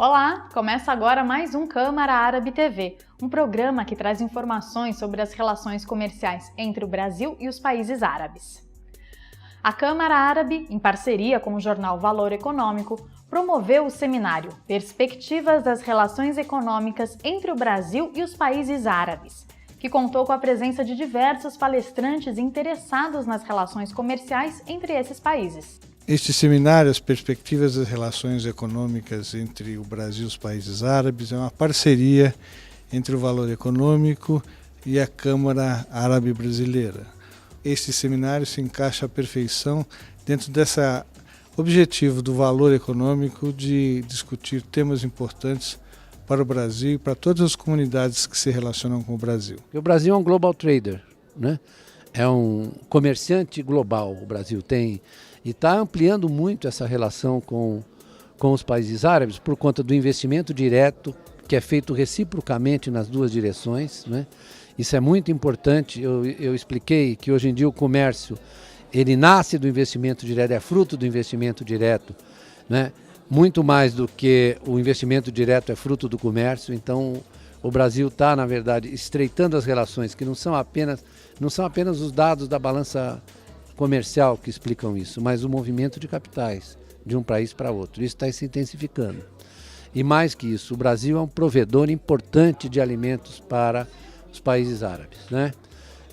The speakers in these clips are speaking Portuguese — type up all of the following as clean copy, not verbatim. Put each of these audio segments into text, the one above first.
Olá! Começa agora mais um Câmara Árabe TV, um programa que traz informações sobre as relações comerciais entre o Brasil e os países árabes. A Câmara Árabe, em parceria com o jornal Valor Econômico, promoveu o seminário Perspectivas das Relações Econômicas entre o Brasil e os Países Árabes, que contou com a presença de diversos palestrantes interessados nas relações comerciais entre esses países. Este seminário, as perspectivas das relações econômicas entre o Brasil e os países árabes, é uma parceria entre o Valor Econômico e a Câmara Árabe Brasileira. Este seminário se encaixa à perfeição dentro desse objetivo do Valor Econômico de discutir temas importantes para o Brasil e para todas as comunidades que se relacionam com o Brasil. O Brasil é um global trader, né? É um comerciante global, o Brasil tem, e está ampliando muito essa relação com os países árabes por conta do investimento direto, que é feito reciprocamente nas duas direções, né? Isso é muito importante. Eu expliquei que hoje em dia o comércio, ele nasce do investimento direto, é fruto do investimento direto, né? Muito mais do que o investimento direto é fruto do comércio. Então o Brasil está, na verdade, estreitando as relações, que não são apenas os dados da balança comercial que explicam isso, mas o movimento de capitais de um país para outro. Isso está se intensificando. E mais que isso, o Brasil é um provedor importante de alimentos para os países árabes, né?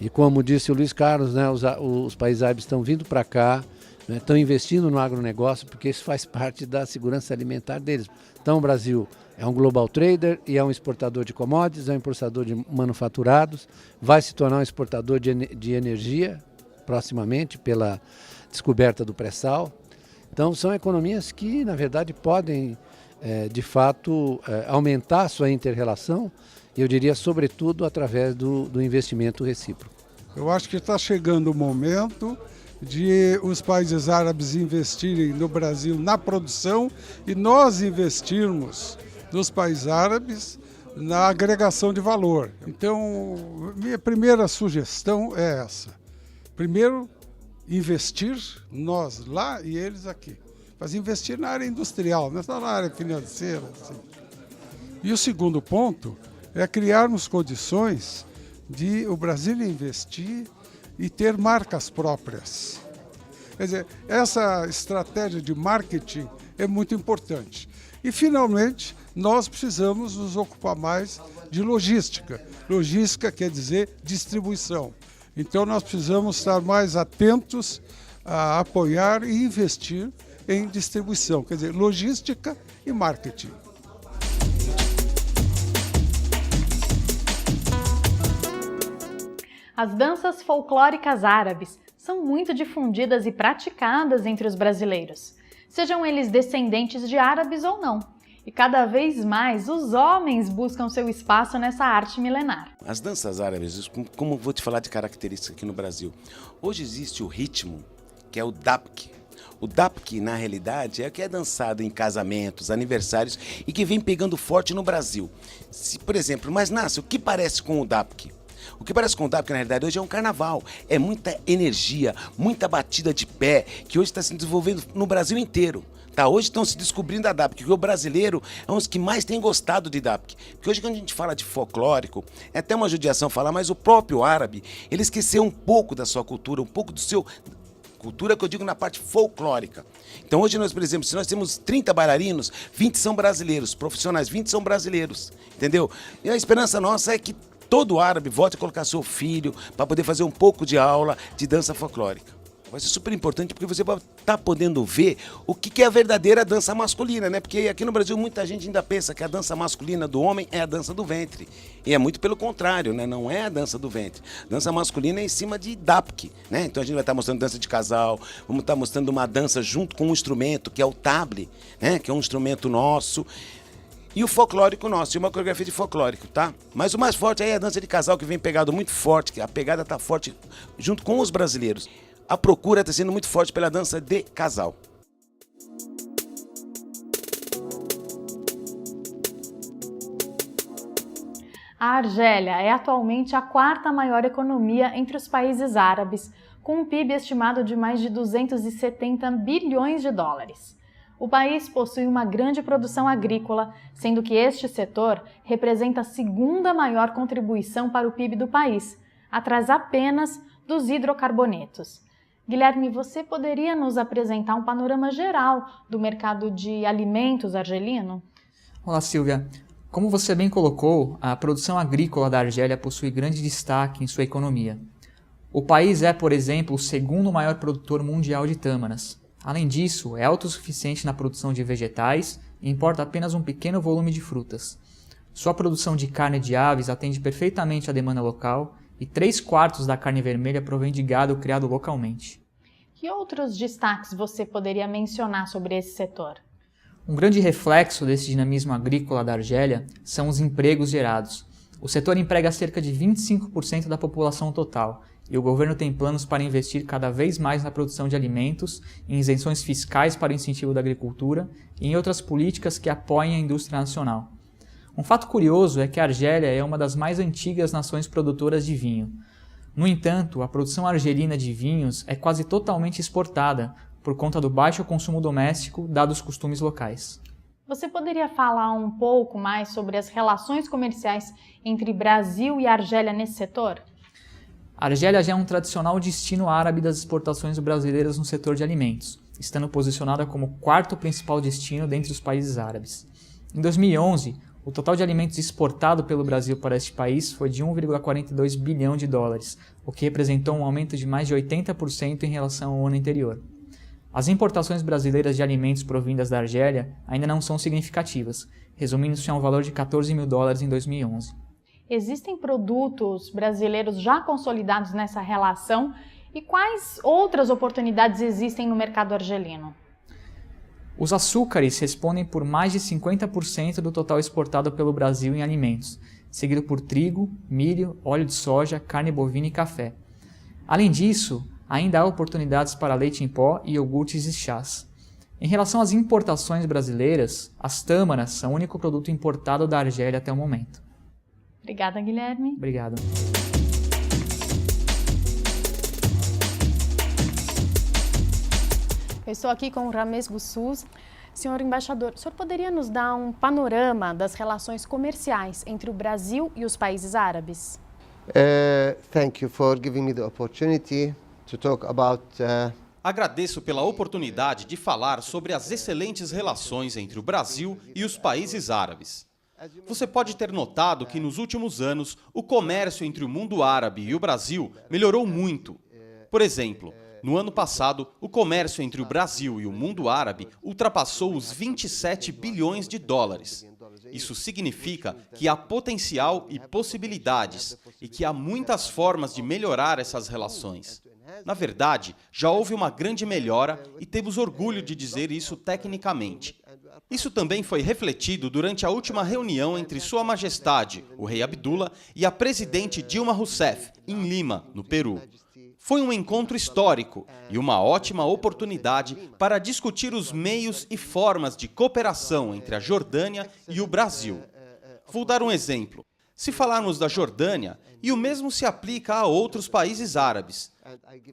E como disse o Luiz Carlos, né, os países árabes estão vindo para cá, né, estão investindo no agronegócio, porque isso faz parte da segurança alimentar deles. Então o Brasil é um global trader e é um exportador de commodities, é um exportador de manufaturados, vai se tornar um exportador de energia proximamente pela descoberta do pré-sal. Então são economias que, na verdade, podem, de fato, aumentar a sua inter-relação, eu diria, sobretudo, através do investimento recíproco. Eu acho que está chegando o momento de os países árabes investirem no Brasil na produção e nós investirmos nos países árabes na agregação de valor. Então, minha primeira sugestão é essa. Primeiro, investir nós lá e eles aqui. Mas investir na área industrial, não só na área financeira. Assim. E o segundo ponto é criarmos condições de o Brasil investir e ter marcas próprias. Quer dizer, essa estratégia de marketing é muito importante. E, finalmente, nós precisamos nos ocupar mais de logística. Logística quer dizer distribuição. Então, nós precisamos estar mais atentos a apoiar e investir em distribuição, quer dizer, logística e marketing. As danças folclóricas árabes são muito difundidas e praticadas entre os brasileiros, sejam eles descendentes de árabes ou não. E cada vez mais os homens buscam seu espaço nessa arte milenar. As danças árabes, como vou te falar de características aqui no Brasil, hoje existe o ritmo, que é o dabk. O dabk, na realidade, é o que é dançado em casamentos, aniversários e que vem pegando forte no Brasil. Por exemplo, mas Nácio, o que parece com o dabk? O que parece com o dabk, na realidade, hoje é um carnaval. É muita energia, muita batida de pé, que hoje está se desenvolvendo no Brasil inteiro. Tá, hoje estão se descobrindo a dabk, porque o brasileiro é um dos que mais tem gostado de dabk. Porque hoje, quando a gente fala de folclórico, é até uma judiação falar, mas o próprio árabe, ele esqueceu um pouco da sua cultura, um pouco do seu... Cultura que eu digo na parte folclórica. Então hoje nós, por exemplo, se nós temos 30 bailarinos, 20 são brasileiros, profissionais, 20 são brasileiros, entendeu? E a esperança nossa é que todo árabe volte a colocar seu filho para poder fazer um pouco de aula de dança folclórica. Vai ser super importante porque você vai estar podendo ver o que é a verdadeira dança masculina, né? Porque aqui no Brasil muita gente ainda pensa que a dança masculina do homem é a dança do ventre. E é muito pelo contrário, né? Não é a dança do ventre. Dança masculina é em cima de dabk, né? Então a gente vai estar mostrando dança de casal, vamos estar mostrando uma dança junto com um instrumento, que é o table, né? Que é um instrumento nosso. E o folclórico nosso, e uma coreografia de folclórico, tá? Mas o mais forte aí é a dança de casal, que vem pegado muito forte, que a pegada tá forte junto com os brasileiros. A procura está sendo muito forte pela dança de casal. A Argélia é atualmente a quarta maior economia entre os países árabes, com um PIB estimado de mais de 270 bilhões de dólares. O país possui uma grande produção agrícola, sendo que este setor representa a segunda maior contribuição para o PIB do país, atrás apenas dos hidrocarbonetos. Guilherme, você poderia nos apresentar um panorama geral do mercado de alimentos argelino? Olá, Silvia. Como você bem colocou, a produção agrícola da Argélia possui grande destaque em sua economia. O país é, por exemplo, o segundo maior produtor mundial de tâmaras. Além disso, é autossuficiente na produção de vegetais e importa apenas um pequeno volume de frutas. Sua produção de carne de aves atende perfeitamente à demanda local e 3/4 da carne vermelha provém de gado criado localmente. Que outros destaques você poderia mencionar sobre esse setor? Um grande reflexo desse dinamismo agrícola da Argélia são os empregos gerados. O setor emprega cerca de 25% da população total e o governo tem planos para investir cada vez mais na produção de alimentos, em isenções fiscais para o incentivo da agricultura e em outras políticas que apoiem a indústria nacional. Um fato curioso é que a Argélia é uma das mais antigas nações produtoras de vinho. No entanto, a produção argelina de vinhos é quase totalmente exportada, por conta do baixo consumo doméstico, dados os costumes locais. Você poderia falar um pouco mais sobre as relações comerciais entre Brasil e Argélia nesse setor? A Argélia já é um tradicional destino árabe das exportações brasileiras no setor de alimentos, estando posicionada como o 4º principal destino dentre os países árabes. Em 2011, o total de alimentos exportado pelo Brasil para este país foi de 1,42 bilhão de dólares, o que representou um aumento de mais de 80% em relação ao ano anterior. As importações brasileiras de alimentos provindas da Argélia ainda não são significativas, resumindo-se a um valor de 14 mil dólares em 2011. Existem produtos brasileiros já consolidados nessa relação e quais outras oportunidades existem no mercado argelino? Os açúcares respondem por mais de 50% do total exportado pelo Brasil em alimentos, seguido por trigo, milho, óleo de soja, carne bovina e café. Além disso, ainda há oportunidades para leite em pó e iogurtes e chás. Em relação às importações brasileiras, as tâmaras são o único produto importado da Argélia até o momento. Obrigada, Guilherme. Obrigado. Eu estou aqui com o Rames Gussuz. Senhor embaixador, o senhor poderia nos dar um panorama das relações comerciais entre o Brasil e os países árabes? Thank you for giving me the opportunity to talk about Agradeço pela oportunidade de falar sobre as excelentes relações entre o Brasil e os países árabes. Você pode ter notado que nos últimos anos o comércio entre o mundo árabe e o Brasil melhorou muito. Por exemplo, no ano passado, o comércio entre o Brasil e o mundo árabe ultrapassou os 27 bilhões de dólares. Isso significa que há potencial e possibilidades e que há muitas formas de melhorar essas relações. Na verdade, já houve uma grande melhora e temos orgulho de dizer isso tecnicamente. Isso também foi refletido durante a última reunião entre Sua Majestade, o Rei Abdullah, e a presidente Dilma Rousseff, em Lima, no Peru. Foi um encontro histórico e uma ótima oportunidade para discutir os meios e formas de cooperação entre a Jordânia e o Brasil. Vou dar um exemplo. Se falarmos da Jordânia, e o mesmo se aplica a outros países árabes,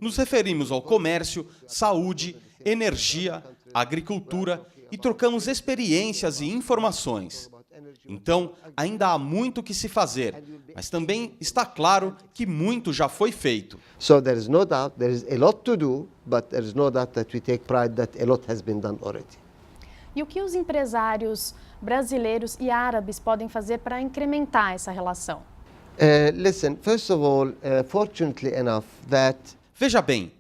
nos referimos ao comércio, saúde, energia, agricultura e trocamos experiências e informações. Então, ainda há muito que se fazer, mas também está claro que muito já foi feito. So there is no doubt there is a lot to do, but there is no doubt that we take pride that a lot has been done already. E o que os empresários brasileiros e árabes podem fazer para incrementar essa relação? Listen, first of all, fortunately enough that Veja bem,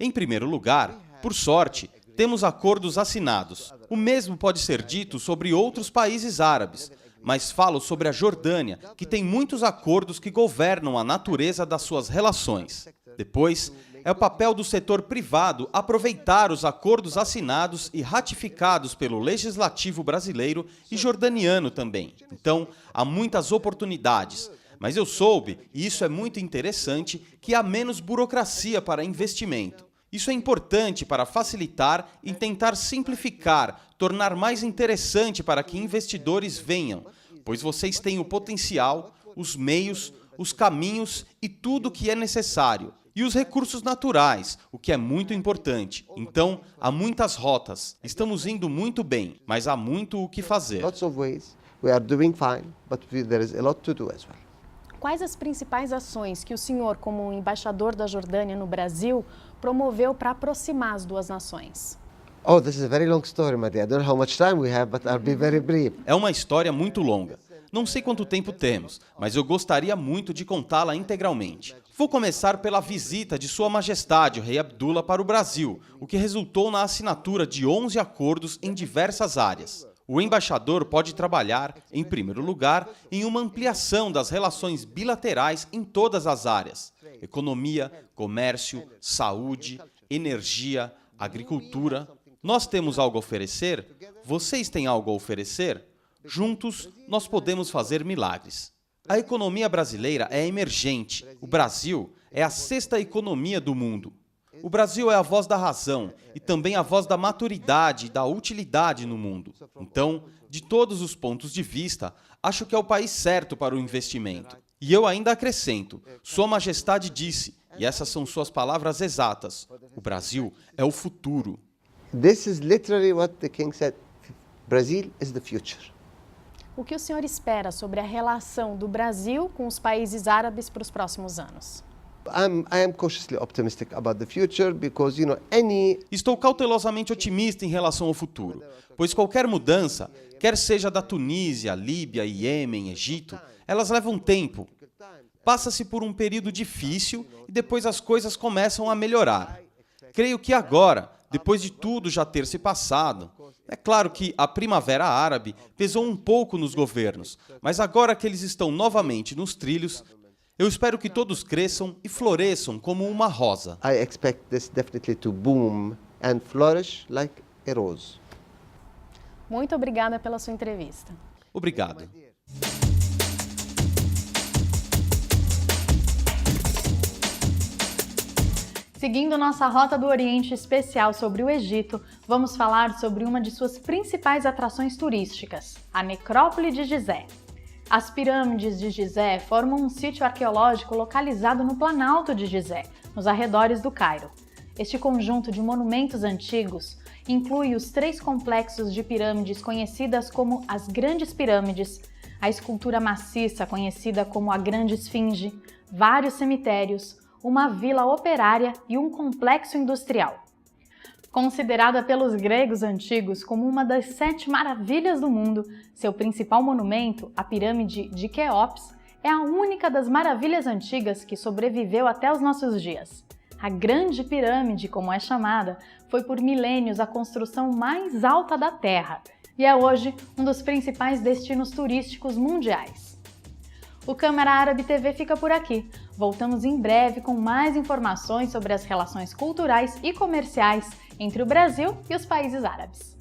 em primeiro lugar, por sorte, temos acordos assinados. O mesmo pode ser dito sobre outros países árabes, mas falo sobre a Jordânia, que tem muitos acordos que governam a natureza das suas relações. Depois, é o papel do setor privado aproveitar os acordos assinados e ratificados pelo legislativo brasileiro e jordaniano também. Então, há muitas oportunidades. Mas eu soube, e isso é muito interessante, que há menos burocracia para investimento. Isso é importante para facilitar e tentar simplificar, tornar mais interessante para que investidores venham, pois vocês têm o potencial, os meios, os caminhos e tudo o que é necessário. E os recursos naturais, o que é muito importante. Então, há muitas rotas. Estamos indo muito bem, mas há muito o que fazer. Lots of ways. We are doing fine, but there is a lot to do as well. Quais as principais ações que o senhor, como embaixador da Jordânia no Brasil, promoveu para aproximar as duas nações? Oh, this is a very long story, Madi. I don't know how much time we have, but I'll be very brief. É uma história muito longa. Não sei quanto tempo temos, mas eu gostaria muito de contá-la integralmente. Vou começar pela visita de Sua Majestade, o Rei Abdullah, para o Brasil, o que resultou na assinatura de 11 acordos em diversas áreas. O embaixador pode trabalhar, em primeiro lugar, em uma ampliação das relações bilaterais em todas as áreas: economia, comércio, saúde, energia, agricultura. Nós temos algo a oferecer? Vocês têm algo a oferecer? Juntos, nós podemos fazer milagres. A economia brasileira é emergente. O Brasil é a 6ª economia do mundo. O Brasil é a voz da razão e também a voz da maturidade e da utilidade no mundo. Então, de todos os pontos de vista, acho que é o país certo para o investimento. E eu ainda acrescento, Sua Majestade disse, e essas são suas palavras exatas, o Brasil é o futuro. This is literally what the king said. Brazil is the future. O que o senhor espera sobre a relação do Brasil com os países árabes para os próximos anos? I am cautiously optimistic about the future because, any... Estou cautelosamente otimista em relação ao futuro, pois qualquer mudança, quer seja da Tunísia, Líbia, Iêmen, Egito, elas levam tempo. Passa-se por um período difícil e depois as coisas começam a melhorar. Creio que agora, depois de tudo já ter se passado, é claro que a Primavera Árabe pesou um pouco nos governos, mas agora que eles estão novamente nos trilhos, eu espero que todos cresçam e floresçam como uma rosa. I expect this definitely to boom and flourish like a rose. Muito obrigada pela sua entrevista. Obrigado. Seguindo nossa Rota do Oriente especial sobre o Egito, vamos falar sobre uma de suas principais atrações turísticas, a Necrópole de Gizé. As pirâmides de Gizé formam um sítio arqueológico localizado no Planalto de Gizé, nos arredores do Cairo. Este conjunto de monumentos antigos inclui os 3 complexos de pirâmides conhecidas como as Grandes Pirâmides, a escultura maciça conhecida como a Grande Esfinge, vários cemitérios, uma vila operária e um complexo industrial. Considerada pelos gregos antigos como uma das 7 maravilhas do mundo, seu principal monumento, a pirâmide de Quéops, é a única das maravilhas antigas que sobreviveu até os nossos dias. A Grande Pirâmide, como é chamada, foi por milênios a construção mais alta da Terra e é hoje um dos principais destinos turísticos mundiais. O Câmara Árabe TV fica por aqui. Voltamos em breve com mais informações sobre as relações culturais e comerciais entre o Brasil e os países árabes.